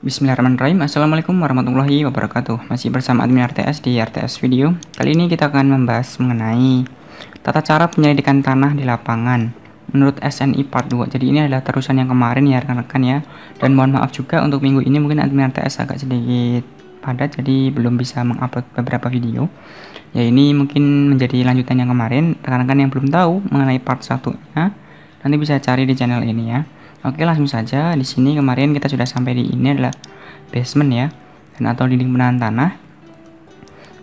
Bismillahirrahmanirrahim. Assalamualaikum warahmatullahi wabarakatuh. Masih bersama admin RTS di RTS Video. Kali ini kita akan membahas mengenai tata cara penyelidikan tanah di lapangan menurut SNI Part 2. Jadi ini adalah terusan yang kemarin ya rekan-rekan ya. Dan mohon maaf juga untuk minggu ini mungkin admin RTS agak sedikit padat, jadi belum bisa mengupload beberapa video. Ya ini mungkin menjadi lanjutan yang kemarin. Rekan-rekan yang belum tahu mengenai part 1-nya nanti bisa cari di channel ini ya. Oke, langsung saja. Di sini kemarin kita sudah sampai di ini adalah basement ya, dan atau dinding penahan tanah.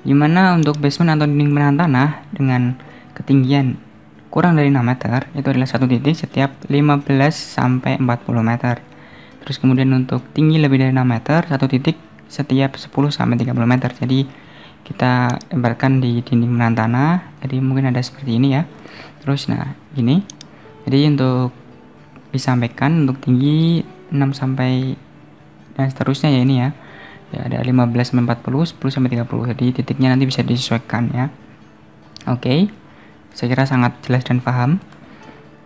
Dimana untuk basement atau dinding penahan tanah dengan ketinggian kurang dari 6 meter itu adalah satu titik setiap 15 sampai 40 meter. Terus kemudian untuk tinggi lebih dari 6 meter satu titik setiap 10 sampai 30 meter. Jadi kita ibaratkan di dinding penahan tanah. Jadi mungkin ada seperti ini ya. Terus nah gini. Jadi untuk disampaikan untuk tinggi 6 sampai dan seterusnya ya ini ya. Ya ada 15 sampai 40, 10 sampai 30. Jadi titiknya nanti bisa disesuaikan ya. Oke. Saya kira sangat jelas dan paham.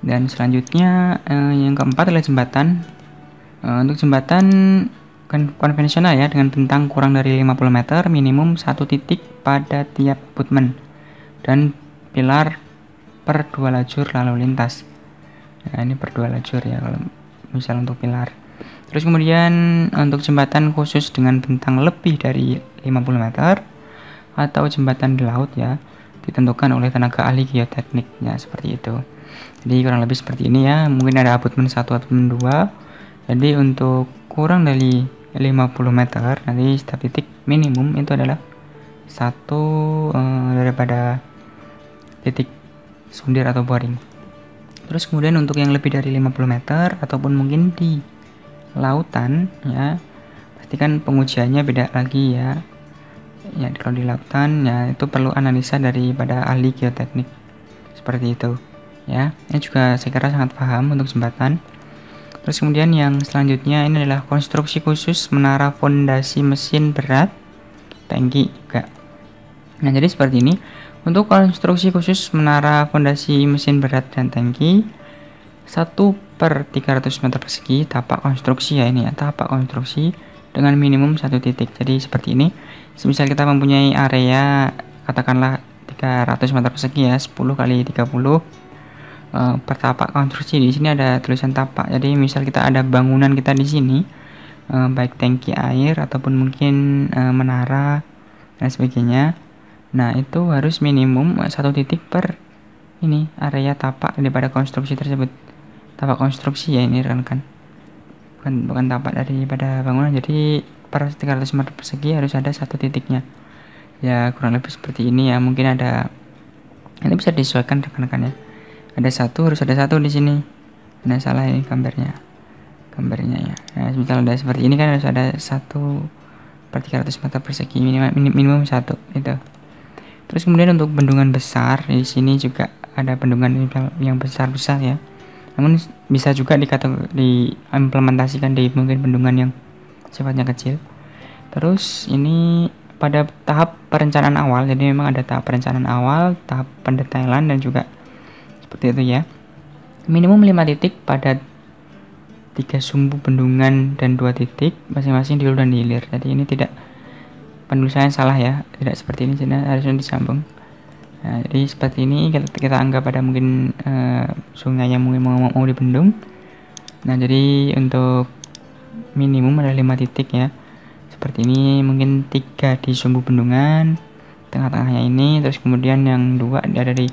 Dan selanjutnya yang keempat adalah jembatan. Untuk jembatan konvensional ya dengan bentang kurang dari 50 meter, minimum satu titik pada tiap abutmen dan pilar per 2 lajur lalu lintas. Nah ini per 2 lajur ya kalau misal untuk pilar. Terus kemudian untuk jembatan khusus dengan bentang lebih dari 50 meter atau jembatan di laut ya ditentukan oleh tenaga ahli geotekniknya seperti itu. Jadi kurang lebih seperti ini ya. Mungkin ada abutmen 1 abutmen 2. Jadi untuk kurang dari 50 meter nanti setiap titik minimum itu adalah satu daripada titik sundir atau boring. Terus kemudian untuk yang lebih dari 50 meter ataupun mungkin di lautan ya, pastikan pengujiannya beda lagi ya. Ya kalau di lautan ya itu perlu analisa daripada ahli geoteknik seperti itu ya. Ini juga saya kira sangat paham untuk jembatan. Terus kemudian yang selanjutnya ini adalah konstruksi khusus menara fondasi mesin berat tangki juga. Nah jadi seperti ini. Untuk konstruksi khusus menara fondasi mesin berat dan tangki 1/300 meter persegi tapak konstruksi ya ini ya, tapak konstruksi dengan minimum satu titik. Jadi seperti ini. Semisal kita mempunyai area katakanlah 300 meter persegi ya, 10 kali 30 per tapak konstruksi. Di sini ada tulisan tapak. Jadi misal kita ada bangunan kita di sini baik tangki air ataupun mungkin menara dan sebagainya. Nah itu harus minimum satu titik per ini area tapak daripada konstruksi tersebut. Tapak konstruksi ya ini rekan, bukan tapak daripada bangunan. Jadi per 300 meter persegi harus ada satu titiknya. Ya kurang lebih seperti ini ya. Mungkin ada, ini bisa disesuaikan rekan-rekan ya. Ada satu, harus ada satu di sini. Nah salah ini gambarnya ya. Nah misal ada seperti ini kan harus ada 1/300 meter persegi minimum satu itu. Terus kemudian untuk bendungan besar di sini juga ada bendungan yang besar-besar ya. Namun bisa juga diimplementasikan di mungkin bendungan yang sifatnya kecil. Terus ini pada tahap perencanaan awal. Jadi memang ada tahap perencanaan awal, tahap pendetailan dan juga seperti itu ya. Minimum 5 titik pada 3 sumbu bendungan dan 2 titik masing-masing di hulu dan di hilir. Jadi ini tidak, penulisannya salah ya, tidak seperti ini, harusnya disambung. Nah, jadi seperti ini kita anggap ada mungkin sungai yang mungkin mau dibendung. Nah jadi untuk minimum ada 5 titik ya, seperti ini. Mungkin 3 di sumbu bendungan tengah-tengahnya ini, terus kemudian yang 2 ada di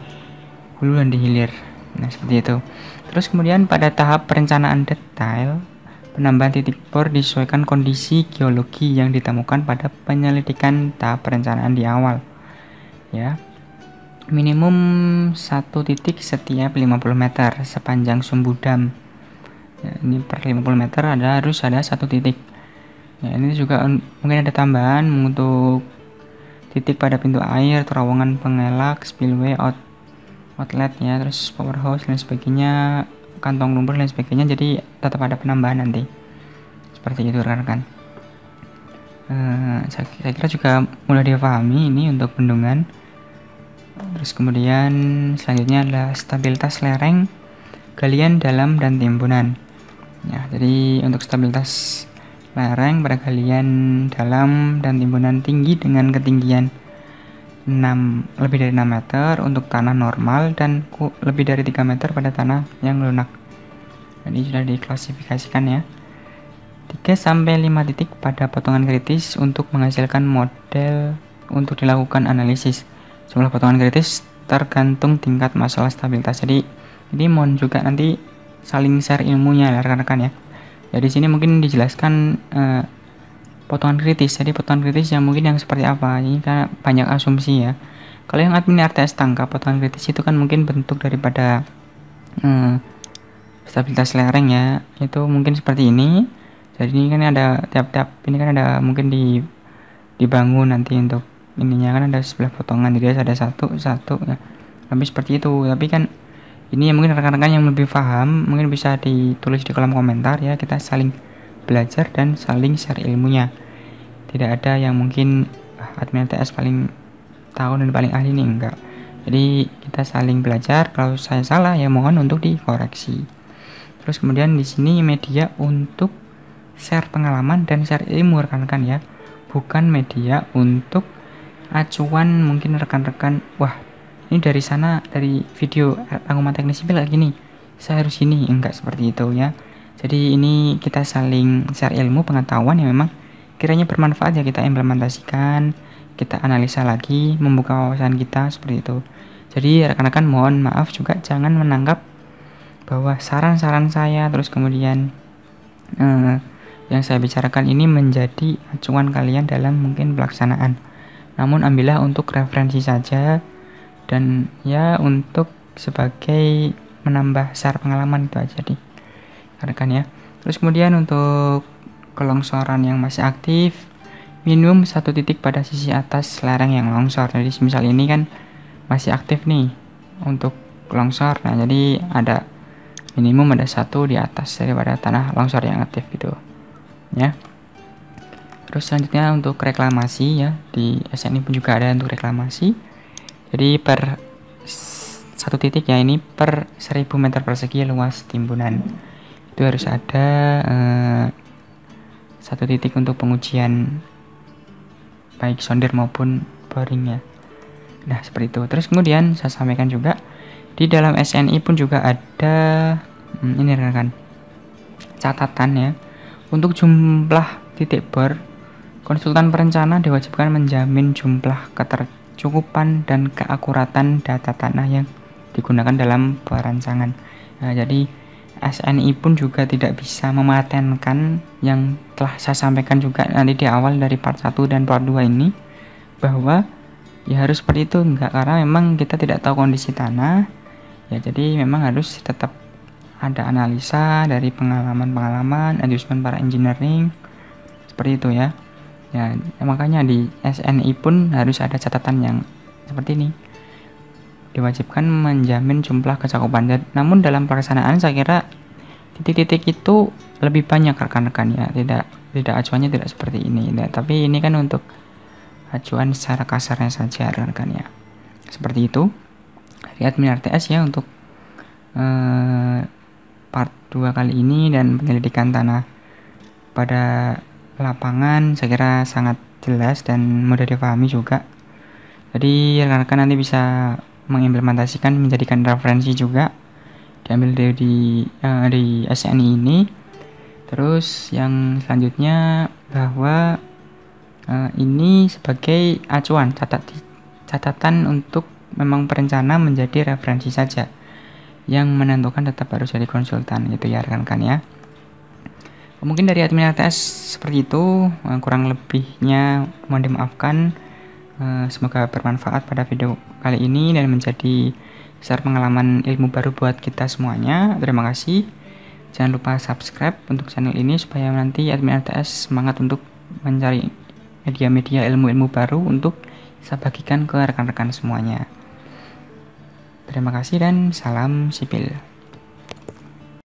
hulu dan di hilir. Nah seperti itu. Terus kemudian pada tahap perencanaan detail, penambahan titik bor disesuaikan kondisi geologi yang ditemukan pada penyelidikan tahap perencanaan di awal ya. Minimum satu titik setiap 50 meter sepanjang sumbu dam ya, ini per 50 meter harus ada satu titik ya. Ini juga mungkin ada tambahan untuk titik pada pintu air, terowongan pengelak, spillway, outlet ya, terus powerhouse dan sebagainya, kantong lumpur dan sebagainya. Jadi tetap ada penambahan nanti seperti itu rekan-rekan. Saya kira juga mulai dipahami ini untuk bendungan. Terus kemudian selanjutnya adalah stabilitas lereng, galian dalam dan timbunan ya. Jadi untuk stabilitas lereng pada galian dalam dan timbunan tinggi dengan ketinggian lebih dari 6 meter untuk tanah normal dan lebih dari 3 meter pada tanah yang lunak. Jadi sudah diklasifikasikan ya. 3-5 titik pada potongan kritis untuk menghasilkan model untuk dilakukan analisis. Jumlah potongan kritis tergantung tingkat masalah stabilitas. Jadi ini mohon juga nanti saling share ilmunya ya rekan-rekan ya. Jadi sini mungkin dijelaskan potongan kritis. Jadi potongan kritis yang mungkin yang seperti apa? Ini kan banyak asumsi ya. Kalau yang admin RTS tangkap potongan kritis itu kan mungkin bentuk daripada stabilitas lereng ya. Itu mungkin seperti ini. Jadi ini kan ada tiap-tiap ini kan ada mungkin dibangun nanti untuk ininya kan ada 11 potongan, jadi ada satu ya. Tapi seperti itu. Tapi kan ini mungkin rekan-rekan yang lebih paham mungkin bisa ditulis di kolom komentar ya. Kita saling belajar dan saling share ilmunya. Tidak ada yang mungkin admin RTS paling tahu dan paling ahli nih, enggak. Jadi kita saling belajar. Kalau saya salah ya mohon untuk dikoreksi. Terus kemudian di sini media untuk share pengalaman dan share ilmu rekan-rekan ya, bukan media untuk acuan mungkin rekan-rekan, wah ini dari sana dari video rangkuman teknis sipil kayak gini, saya harus ini, enggak seperti itu ya. Jadi ini kita saling share ilmu pengetahuan yang memang kiranya bermanfaat ya, kita implementasikan, kita analisa lagi, membuka wawasan kita seperti itu. Jadi rekan-rekan mohon maaf juga jangan menanggap bahwa saran-saran saya terus kemudian yang saya bicarakan ini menjadi acuan kalian dalam mungkin pelaksanaan. Namun ambillah untuk referensi saja dan ya untuk sebagai menambah share pengalaman itu aja nih rekan ya. Terus kemudian untuk kelongsoran yang masih aktif, minimum 1 titik pada sisi atas lereng yang longsor. Jadi misal ini kan masih aktif nih untuk longsor. Nah jadi ada minimum ada 1 di atas daripada tanah longsor yang aktif gitu ya. Terus selanjutnya untuk reklamasi ya, di SNI pun juga ada untuk reklamasi. Jadi per 1 titik ya, ini per 1000 meter persegi luas timbunan itu harus ada 1 titik untuk pengujian baik sondir maupun boring ya. Nah seperti itu. Terus kemudian saya sampaikan juga di dalam SNI pun juga ada ini rekan catatan ya. Untuk jumlah titik bor, konsultan perencana diwajibkan menjamin jumlah ketercukupan dan keakuratan data tanah yang digunakan dalam perancangan. Nah, jadi SNI pun juga tidak bisa mematenkan yang telah saya sampaikan juga nanti di awal dari part 1 dan part 2 ini, bahwa ya harus seperti itu, enggak, karena memang kita tidak tahu kondisi tanah ya. Jadi memang harus tetap ada analisa dari pengalaman adjustment para engineering seperti itu ya. Ya makanya di SNI pun harus ada catatan yang seperti ini, diwajibkan menjamin jumlah kecakupan. Namun dalam pelaksanaan saya kira titik-titik itu lebih banyak rekan-rekan ya, tidak acuannya tidak seperti ini ya. Tapi ini kan untuk acuan secara kasarnya saja rekan-rekan ya, seperti itu dari admin RTS ya untuk part 2 kali ini. Dan penyelidikan tanah pada lapangan saya kira sangat jelas dan mudah dipahami juga. Jadi rekan-rekan nanti bisa mengimplementasikan, menjadikan referensi juga, diambil di SNI ini. Terus yang selanjutnya bahwa ini sebagai acuan catatan untuk memang perencana menjadi referensi saja. Yang menentukan tetap harus jadi konsultan gitu ya rekan-rekan ya. Mungkin dari admin RTS seperti itu, kurang lebihnya mohon dimaafkan. Semoga bermanfaat pada video kali ini dan menjadi share pengalaman ilmu baru buat kita semuanya. Terima kasih. Jangan lupa subscribe untuk channel ini supaya nanti admin RTS semangat untuk mencari media-media ilmu-ilmu baru untuk saya bagikan ke rekan-rekan semuanya. Terima kasih dan salam sipil.